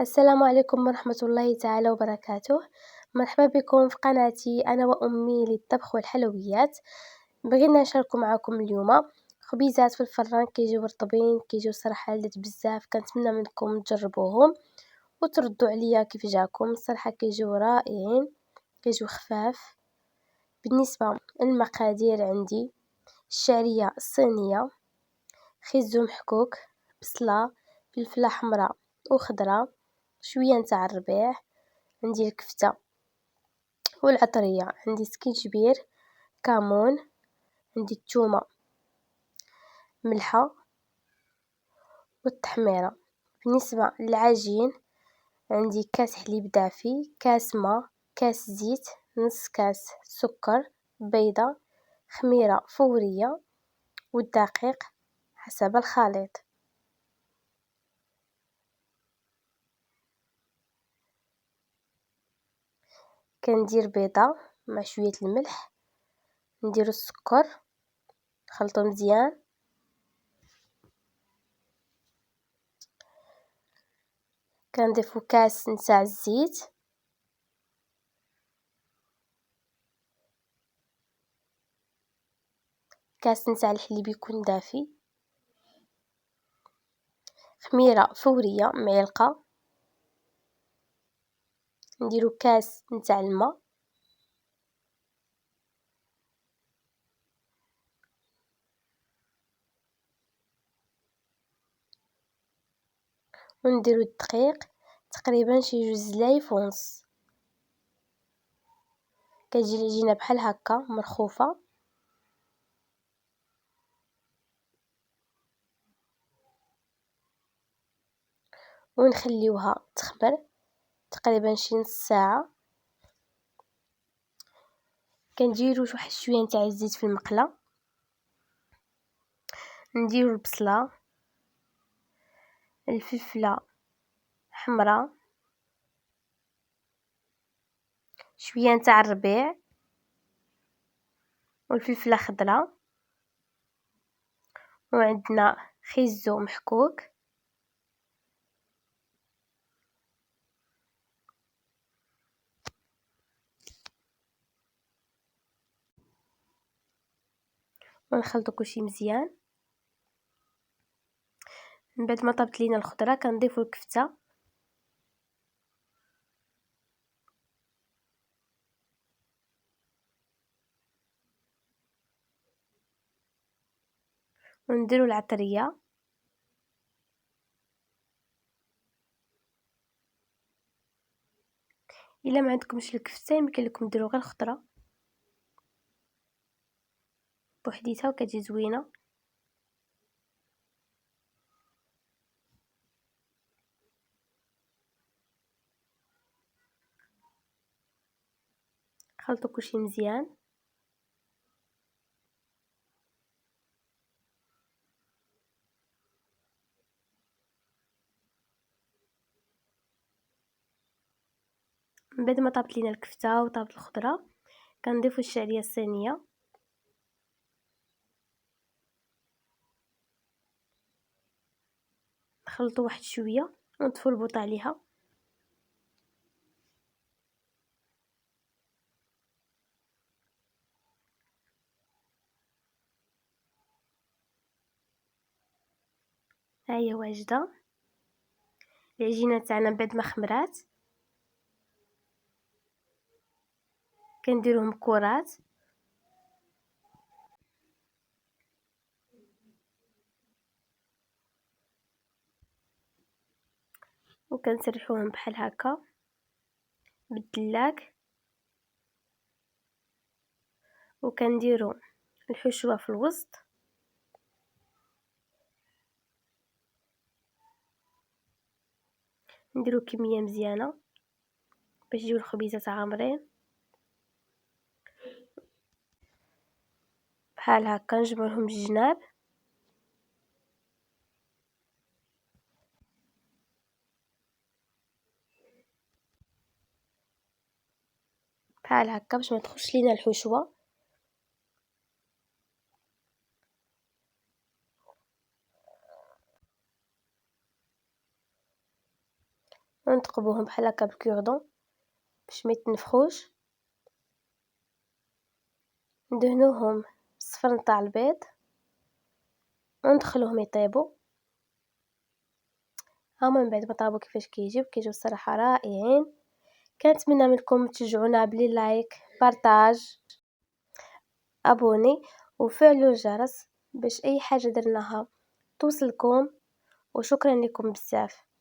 السلام عليكم ورحمة الله تعالى وبركاته. مرحبا بكم في قناتي أنا وأمي للطبخ والحلويات. بغينا نشارك معكم اليوم خبيزات في الفران كيجيو رطبين، كيجيو صراحة لذيذ بزاف. كنتمنى منكم تجربوهم وتردوا عليا كيف جاكم. صراحة كيجيو رائعين، كيجيو خفاف. بالنسبة للمقادير عندي الشعرية الصينية، خيزو محكوك، بصلة، فلفلة حمراء وخضراء، شوية نتاع الربيع، عندي الكفتة والعطرية، عندي سكينجبير، كمون، عندي الثومة، ملحة والتحميرة. بالنسبة للعجين عندي كاس حليب دافي، كاس ماء، كاس زيت، نص كاس سكر، بيضة، خميرة فورية والدقيق حسب الخليط. كندير بيضة مع شوية الملح، ندير السكر، نخلطو مزيان، كنضيفو كاس نتاع الزيت، كاس نتاع الحليب يكون دافي، خميرة فورية معلقة، نديرو كاس نتاع الماء، ونديرو الدقيق تقريبا شي جوج زلايف ونص. كتجي العجينة بحال هكا مرخوفة. ونخليوها تخمر تقريبا شي نص ساعة. كنديرو واحد شوية نتاع الزيت في المقلة، نديرو البصلة، الفلفلة حمراء، شوية نتاع الربيع والفلفلة خضراء، وعندنا خيزو محكوك، ونخلطو كلشي مزيان. من بعد ما طابت لينا الخضرة كنضيفو الكفتة، ونديرو العطرية، الا ما عندكمش الكفتة يمكن لكم ديروا غير الخضرة بوحديتها وكتجي زوينة. خلطوا كلشي مزيان. من بعد ما طابت لينا الكفتة وطابت الخضرة كنضيفو الشعرية الصينية، نخلطو واحد شوية ونطفو البوط عليها. ها هي واجدة العجينة تاعنا. من بعد ما خمرات كنديروهم كرات وكنسرحوهم بحال هكا بالدلاك، وكنديرو الحشوة في الوسط، نديرو كمية مزيانة باش يجيو الخبيزات عامرين بحال هكا. نجمعوهم بالجناب بحال هكا باش ما تخش لينا الحشوة. ونثقبوهم بحال هكا بالكوردون باش ما يتنفخوش. ندهنوهم بالصفر نتاع البيض وندخلوهم يطيبوا. هما من بعد ما طابوا كيفاش كيجيو الصراحة رائعين. كنتمنى منكم تشجعونا بلي لايك، بارطاج، ابوني وفعلوا الجرس باش اي حاجة درناها توصلكم. وشكرا لكم بزاف.